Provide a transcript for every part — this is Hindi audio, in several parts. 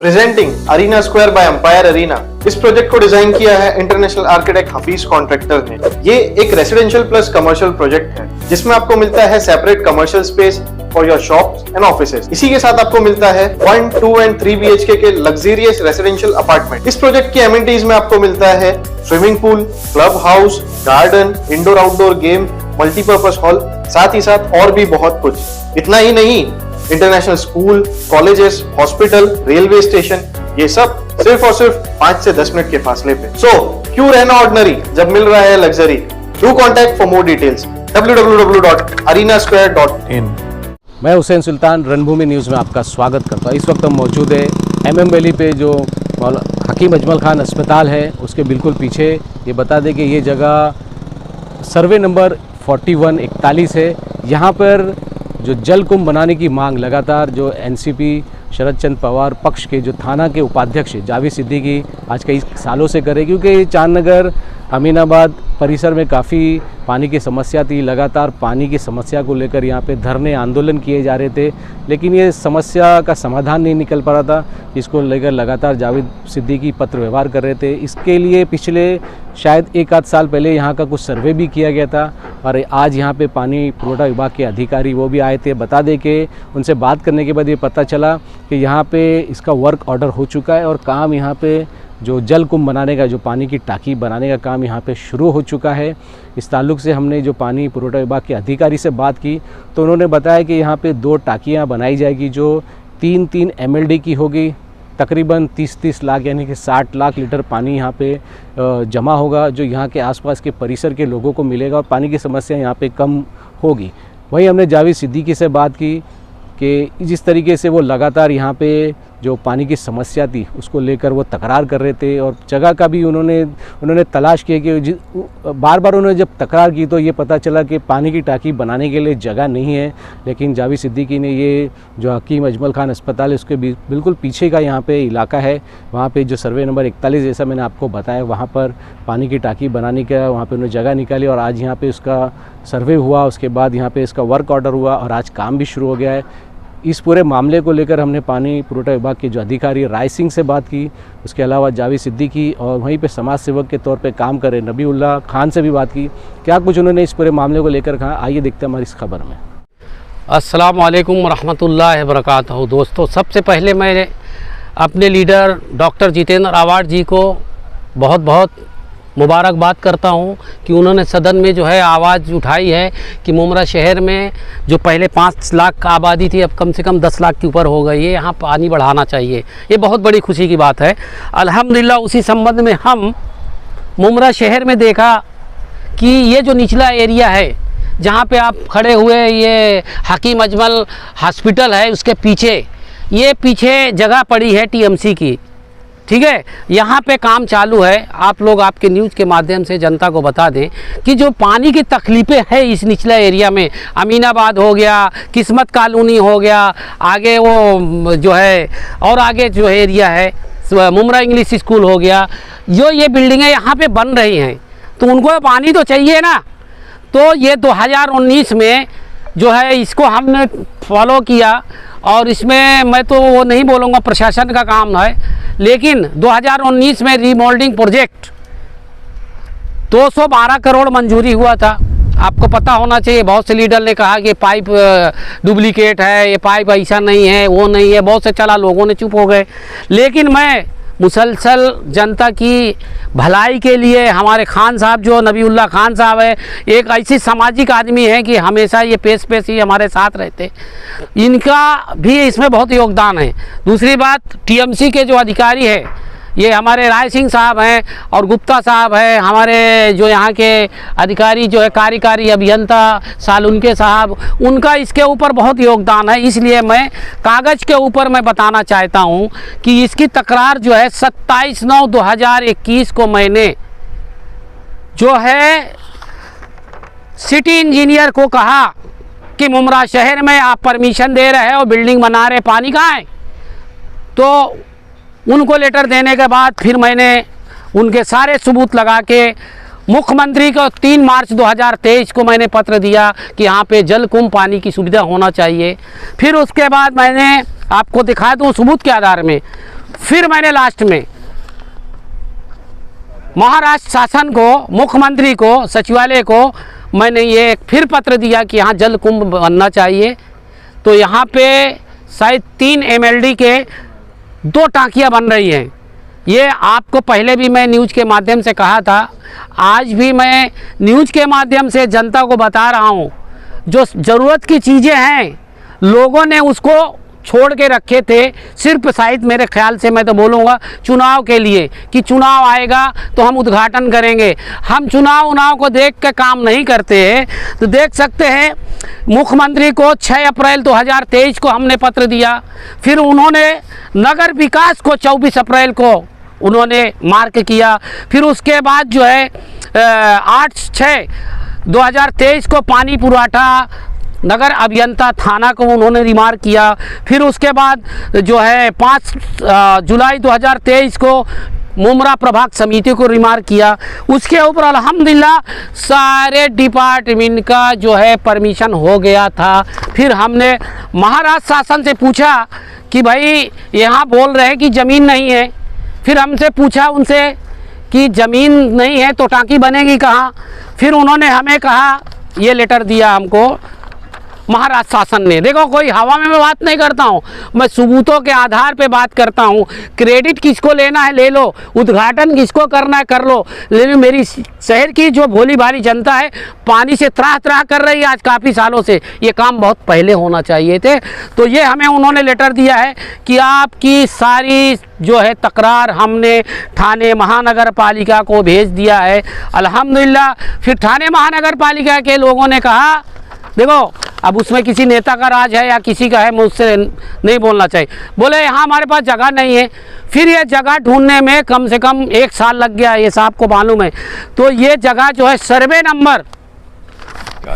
Presenting arena square by empire arena. इस प्रोजेक्ट को डिजाइन किया है इंटरनेशनल आर्किटेक्ट हफीज कॉन्ट्रैक्टर ने। ये एक रेसिडेंशियल प्लस कमर्शियल प्रोजेक्ट है जिसमें आपको मिलता है separate commercial space for your shops and offices. इसी के साथ आपको मिलता है 1, 2 एंड 3 BHK के लग्जरियस रेसिडेंशियल अपार्टमेंट। इस प्रोजेक्ट की एमिनिटीज में आपको मिलता है swimming pool, club house, garden, indoor outdoor game, multipurpose hall, साथ ही साथ और भी बहुत कुछ। इतना ही नहीं, international school, colleges, hospital, railway station, ये सब सिर्फ और सिर्फ 5 से 10 मिनट के फासले पे। सो क्यों रहना ऑर्डिनरी जब मिल रहा है luxury. Do contact for more details www.arenasquare.in। मैं हुसैन सुल्तान रणभूमि न्यूज़ में आपका स्वागत करता हूँ। इस वक्त हम मौजूद है MM वैली पे जो हकीम अजमल खान अस्पताल है उसके बिल्कुल पीछे। ये बता दें कि ये जगह सर्वे नंबर 4141 है। यहाँ पर जो जल कुंभ बनाने की मांग लगातार जो NCP शरद चंद्र पवार पक्ष के जो थाना के उपाध्यक्ष जावेद सिद्दीकी आज कई सालों से करे, क्योंकि चांदनगर अमीनाबाद परिसर में काफ़ी पानी की समस्या थी। लगातार पानी की समस्या को लेकर यहाँ पे धरने आंदोलन किए जा रहे थे, लेकिन ये समस्या का समाधान नहीं निकल पा रहा था। इसको लेकर लगातार जावेद सिद्दीकी पत्र व्यवहार कर रहे थे। इसके लिए पिछले शायद 1 आध साल पहले यहाँ का कुछ सर्वे भी किया गया था और आज यहाँ पे पानी पुरवठा विभाग के अधिकारी वो भी आए थे। बता दें कि उनसे बात करने के बाद ये पता चला कि यहाँ पे इसका वर्क ऑर्डर हो चुका है और काम यहाँ पे जो जल कुंभ बनाने का, जो पानी की टाँकी बनाने का काम यहाँ पे शुरू हो चुका है। इस ताल्लुक़ से हमने जो पानी पुरवठा विभाग के अधिकारी से बात की तो उन्होंने बताया कि यहाँ पे 2 टाँकियाँ बनाई जाएगी जो 3-3 MLD की होगी। तकरीबन 30-30 लाख यानी कि 60 लाख लीटर पानी यहाँ पे जमा होगा, जो यहाँ के आसपास के परिसर के लोगों को मिलेगा और पानी की समस्या यहाँ पे कम होगी। वहीं हमने जावेद सिद्दीकी से बात की कि जिस तरीके से वो लगातार यहाँ पे जो पानी की समस्या थी उसको लेकर वो तकरार कर रहे थे और जगह का भी उन्होंने तलाश किया कि बार बार उन्होंने जब तकरार की तो ये पता चला कि पानी की टाँकी बनाने के लिए जगह नहीं है। लेकिन जावेद सिद्दीकी ने ये जो हकीम अजमल खान अस्पताल है उसके बिल्कुल पीछे का यहाँ पे इलाका है, वहाँ पे जो सर्वे नंबर 41 जैसा मैंने आपको बताया, वहाँ पर पानी की टाँकी बनाने का वहाँ पर उन्होंने जगह निकाली और आज यहाँ पर उसका सर्वे हुआ। उसके बाद यहाँ पर इसका वर्क ऑर्डर हुआ और आज काम भी शुरू हो गया है। इस पूरे मामले को लेकर हमने पानी पुरवठा विभाग के जो अधिकारी राय सिंह से बात की, उसके अलावा जावेद सिद्दीकी और वहीं पे समाज सेवक के तौर पे काम कर रहे नबीउल्लाह खान से भी बात की। क्या कुछ उन्होंने इस पूरे मामले को लेकर कहा, आइए देखते हैं हमारी इस खबर में। अस्सलाम वालेकुम रहमतुल्लाहि व बरकातहू। दोस्तों, सबसे पहले मैं अपने लीडर डॉक्टर जितेंद्र आवाड़ जी को बहुत बहुत मुबारकबाद करता हूं कि उन्होंने सदन में जो है आवाज़ उठाई है कि मुमरा शहर में जो पहले 5 लाख का आबादी थी अब कम से कम 10 लाख के ऊपर हो गई है, यहाँ पानी बढ़ाना चाहिए। ये बहुत बड़ी खुशी की बात है अल्हम्दुलिल्लाह। उसी संबंध में हम मुमरा शहर में देखा कि ये जो निचला एरिया है जहाँ पे आप खड़े हुए, ये हकीम अजमल हॉस्पिटल है, उसके पीछे जगह पड़ी है TMC की, ठीक है। यहाँ पे काम चालू है। आप लोग आपके न्यूज़ के माध्यम से जनता को बता दें कि जो पानी की तकलीफ़ें हैं इस निचला एरिया में, अमीनाबाद हो गया, किस्मत कॉलोनी हो गया, आगे वो जो है और आगे जो एरिया है मुमरा इंग्लिश स्कूल हो गया, जो ये बिल्डिंगें यहाँ पे बन रही हैं तो उनको पानी तो चाहिए ना। तो ये 2019 में जो है इसको हमने फॉलो किया और इसमें मैं तो वो नहीं बोलूँगा प्रशासन का काम है, लेकिन 2019 में रीमोल्डिंग प्रोजेक्ट 212 करोड़ मंजूरी हुआ था। आपको पता होना चाहिए, बहुत से लीडर ने कहा कि पाइप डुप्लीकेट है, ये पाइप ऐसा नहीं है, वो नहीं है, बहुत से चला लोगों ने चुप हो गए। लेकिन मैं मुसलसल जनता की भलाई के लिए, हमारे खान साहब जो नबीउल्लाह खान साहब है, एक ऐसी सामाजिक आदमी है कि हमेशा ये पेश ही हमारे साथ रहते, इनका भी इसमें बहुत योगदान है। दूसरी बात, TMC के जो अधिकारी है ये हमारे राय सिंह साहब हैं और गुप्ता साहब हैं, हमारे जो यहाँ के अधिकारी जो है कार्यकारी अभियंता सालुनके साहब, उनका इसके ऊपर बहुत योगदान है। इसलिए मैं कागज़ के ऊपर मैं बताना चाहता हूँ कि इसकी तकरार जो है 27/9/2021 को मैंने जो है सिटी इंजीनियर को कहा कि मुमरा शहर में आप परमिशन दे रहे हो, बिल्डिंग बना रहे, पानी कहाँ है। तो उनको लेटर देने के बाद फिर मैंने उनके सारे सबूत लगा के मुख्यमंत्री को 3 मार्च 2023 को मैंने पत्र दिया कि यहाँ पे जल कुंभ पानी की सुविधा होना चाहिए। फिर उसके बाद मैंने आपको दिखा दूँ सबूत के आधार में फिर मैंने लास्ट में महाराष्ट्र शासन को, मुख्यमंत्री को, सचिवालय को मैंने ये फिर पत्र दिया कि यहाँ जल कुंभ बनना चाहिए। तो यहाँ पे शायद 3 MLD के 2 टांकियाँ बन रही हैं। ये आपको पहले भी मैं न्यूज़ के माध्यम से कहा था, आज भी मैं न्यूज़ के माध्यम से जनता को बता रहा हूँ। जो ज़रूरत की चीज़ें हैं लोगों ने उसको छोड़ के रखे थे, सिर्फ शायद मेरे ख्याल से मैं तो बोलूँगा चुनाव के लिए, कि चुनाव आएगा तो हम उद्घाटन करेंगे। हम चुनाव को देख के काम नहीं करते हैं। तो देख सकते हैं मुख्यमंत्री को 6 अप्रैल 2023 को हमने पत्र दिया, फिर उन्होंने नगर विकास को 24 अप्रैल को उन्होंने मार्क किया, फिर उसके बाद जो है 8/6/2023 को पानी पुरवठा नगर अभियंता थाना को उन्होंने रिमार्क किया, फिर उसके बाद जो है 5 जुलाई 2023 को मुमरा प्रभाग समिति को रिमार्क किया। उसके ऊपर अल्हम्दुलिल्लाह सारे डिपार्टमेंट का जो है परमिशन हो गया था। फिर हमने महाराष्ट्र शासन से पूछा कि भाई यहाँ बोल रहे हैं कि ज़मीन नहीं है, फिर हमसे पूछा उनसे कि ज़मीन नहीं है तो टांकी बनेगी कहाँ। फिर उन्होंने हमें कहा, ये लेटर दिया हमको महाराष्ट्र शासन ने। देखो कोई हवा में मैं बात नहीं करता हूँ, मैं सबूतों के आधार पे बात करता हूँ। क्रेडिट किसको लेना है ले लो, उद्घाटन किसको करना है कर लो, लेकिन मेरी शहर की जो भोली भाली जनता है पानी से त्राह त्राह कर रही है आज काफ़ी सालों से। ये काम बहुत पहले होना चाहिए थे। तो ये हमें उन्होंने लेटर दिया है कि आपकी सारी जो है तकरार हमने थाने महानगर पालिका को भेज दिया है। अल्हम्दुलिल्लाह फिर थाने महानगर पालिका के लोगों ने कहा, देखो अब उसमें किसी नेता का राज है या किसी का है, मुझसे नहीं बोलना चाहिए। बोले यहाँ हमारे पास जगह नहीं है। फिर ये जगह ढूंढने में कम से कम 1 साल लग गया, ये साहब को मालूम है। तो ये जगह जो है सर्वे नंबर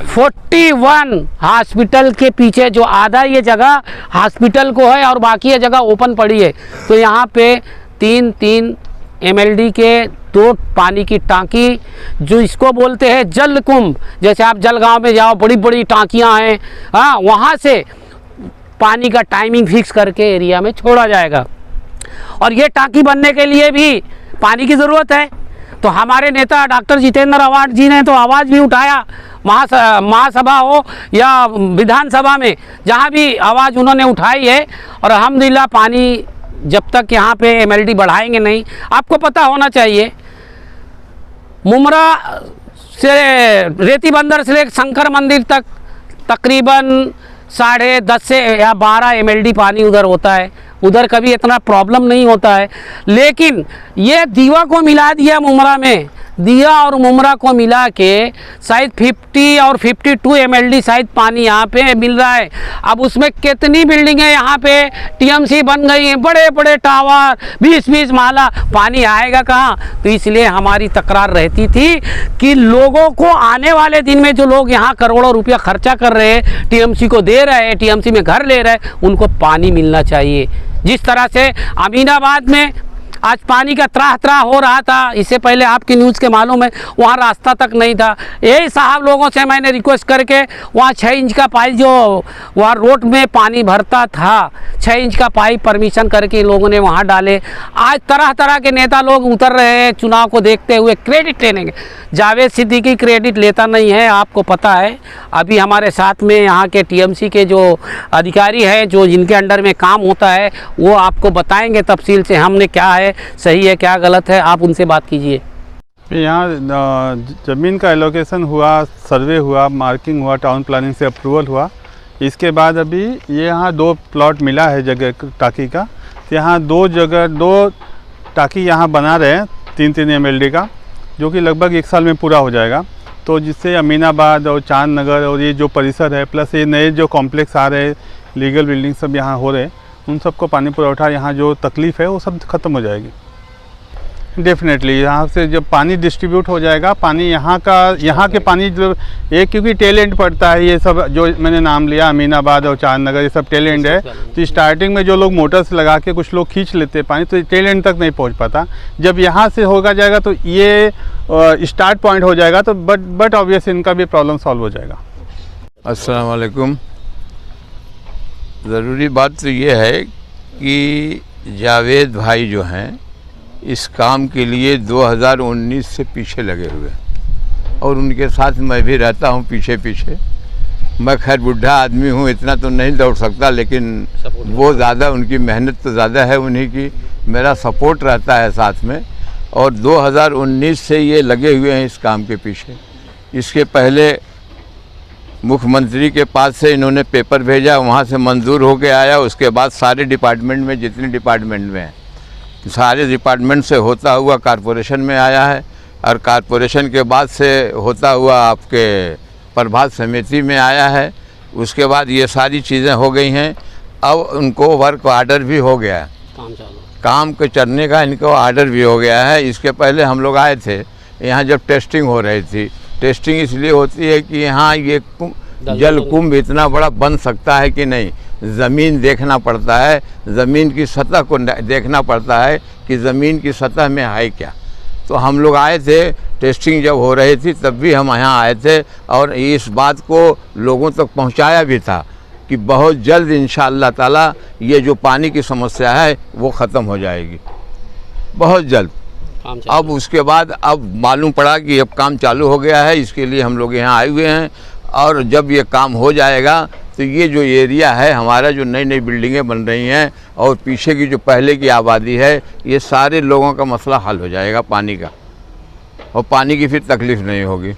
41 हॉस्पिटल के पीछे, जो आधा ये जगह हॉस्पिटल को है और बाकी ये जगह ओपन पड़ी है। तो यहाँ पे 3 MLD के 2 पानी की टांकी, जो इसको बोलते हैं जल कुंभ, जैसे आप जलगांव में जाओ बड़ी बड़ी टांकियां हैं, हाँ वहाँ से पानी का टाइमिंग फिक्स करके एरिया में छोड़ा जाएगा। और ये टांकी बनने के लिए भी पानी की ज़रूरत है। तो हमारे नेता डॉक्टर जितेंद्र रावत जी ने तो आवाज़ भी उठाया, महासभा हो या विधानसभा में, जहाँ भी आवाज़ उन्होंने उठाई है। और अल्हम्दुलिल्लाह पानी जब तक यहाँ पे MLD बढ़ाएंगे नहीं, आपको पता होना चाहिए मुमरा से रेती बंदर से लेकर शंकर मंदिर तक तकरीबन 10.5 से या 12 MLD पानी उधर होता है। उधर कभी इतना प्रॉब्लम नहीं होता है। लेकिन ये दीवा को मिला दिया मुमरा में, दिया और मुमरा को मिला के शायद 50 और 52 MLD शायद पानी यहाँ पे मिल रहा है। अब उसमें कितनी बिल्डिंगें यहाँ पे TMC बन गई हैं, बड़े बड़े टावर 20-20 माला, पानी आएगा कहाँ। तो इसलिए हमारी तकरार रहती थी कि लोगों को आने वाले दिन में जो लोग यहाँ करोड़ों रुपया खर्चा कर रहे हैं, TMC को दे रहे हैं, TMC में घर ले रहे हैं, उनको पानी मिलना चाहिए। जिस तरह से अमीनाबाद में आज पानी का त्राह हो रहा था, इससे पहले आपकी न्यूज़ के मालूम है, वहाँ रास्ता तक नहीं था। यही साहब लोगों से मैंने रिक्वेस्ट करके वहाँ 6 इंच का पाइप, जो वहाँ रोड में पानी भरता था, 6 इंच का पाइप परमिशन करके लोगों ने वहाँ डाले। आज तरह तरह के नेता लोग उतर रहे हैं चुनाव को देखते हुए क्रेडिट लेने के। जावेद सिद्दीकी क्रेडिट लेता नहीं है, आपको पता है। अभी हमारे साथ में यहाँ के TMC के जो अधिकारी हैं, जो जिनके अंडर में काम होता है, वो आपको बताएंगे तफसील से हमने क्या है सही है क्या गलत है, आप उनसे बात कीजिए। यहाँ ज़मीन का एलोकेशन हुआ, सर्वे हुआ, मार्किंग हुआ, टाउन प्लानिंग से अप्रूवल हुआ। इसके बाद अभी ये यहाँ 2 प्लॉट मिला है जगह टाकी का। तो यहाँ 2 टाकी यहाँ बना रहे हैं 3 MLD का, जो कि लगभग 1 साल में पूरा हो जाएगा। तो जिससे अमीनाबाद और चांद नगर और ये जो परिसर है, प्लस ये नए जो कॉम्प्लेक्स आ रहे हैं, लीगल बिल्डिंग सब यहाँ हो रहे हैं, उन सबको पानी पुरवठा, यहाँ जो तकलीफ़ है वो सब ख़त्म हो जाएगी। डेफिनेटली यहाँ से जब पानी डिस्ट्रीब्यूट हो जाएगा, पानी यहाँ के पानी जो एक, क्योंकि टेल एंड पड़ता है, ये सब जो मैंने नाम लिया अमीनाबाद और चांद नगर, ये सब टेल एंड है। तो स्टार्टिंग में जो लोग मोटर्स लगा के कुछ लोग खींच लेते हैं पानी, तो टेल एंड तक नहीं पहुँच पाता। जब यहाँ से होगा जाएगा तो ये स्टार्ट पॉइंट हो जाएगा, तो बट ऑब्वियस इनका भी प्रॉब्लम सॉल्व हो जाएगा। अस्सलाम वालेकुम। ज़रूरी बात तो ये है कि जावेद भाई जो हैं इस काम के लिए 2019 से पीछे लगे हुए हैं और उनके साथ मैं भी रहता हूं पीछे पीछे। मैं खैर बुढ़ा आदमी हूं, इतना तो नहीं दौड़ सकता, लेकिन वो ज़्यादा, उनकी मेहनत तो ज़्यादा है उन्हीं की, मेरा सपोर्ट रहता है साथ में। और 2019 से ये लगे हुए हैं इस काम के पीछे। इसके पहले मुख्यमंत्री के पास से इन्होंने पेपर भेजा, वहाँ से मंजूर होके आया। उसके बाद सारे डिपार्टमेंट में, जितने डिपार्टमेंट में हैं, सारे डिपार्टमेंट से होता हुआ कॉरपोरेशन में आया है और कॉरपोरेशन के बाद से होता हुआ आपके प्रभात समिति में आया है। उसके बाद ये सारी चीज़ें हो गई हैं। अब उनको वर्क ऑर्डर भी हो गया है, काम के चलने का इनको ऑर्डर भी हो गया है। इसके पहले हम लोग आए थे यहाँ जब टेस्टिंग हो रही थी। टेस्टिंग इसलिए होती है कि यहाँ ये जल कुंभ इतना बड़ा बन सकता है कि नहीं, ज़मीन देखना पड़ता है, ज़मीन की सतह को देखना पड़ता है कि ज़मीन की सतह में है क्या। तो हम लोग आए थे, टेस्टिंग जब हो रही थी तब भी हम यहाँ आए थे और इस बात को लोगों तक पहुँचाया भी था कि बहुत जल्द इंशाअल्लाह ताला ये जो पानी की समस्या है वो ख़त्म हो जाएगी, बहुत जल्द। अब उसके बाद अब मालूम पड़ा कि अब काम चालू हो गया है, इसके लिए हम लोग यहाँ आए हुए हैं। और जब ये काम हो जाएगा तो ये जो एरिया है हमारा, जो नई नई बिल्डिंगें बन रही हैं और पीछे की जो पहले की आबादी है, ये सारे लोगों का मसला हल हो जाएगा पानी का, और पानी की फिर तकलीफ़ नहीं होगी।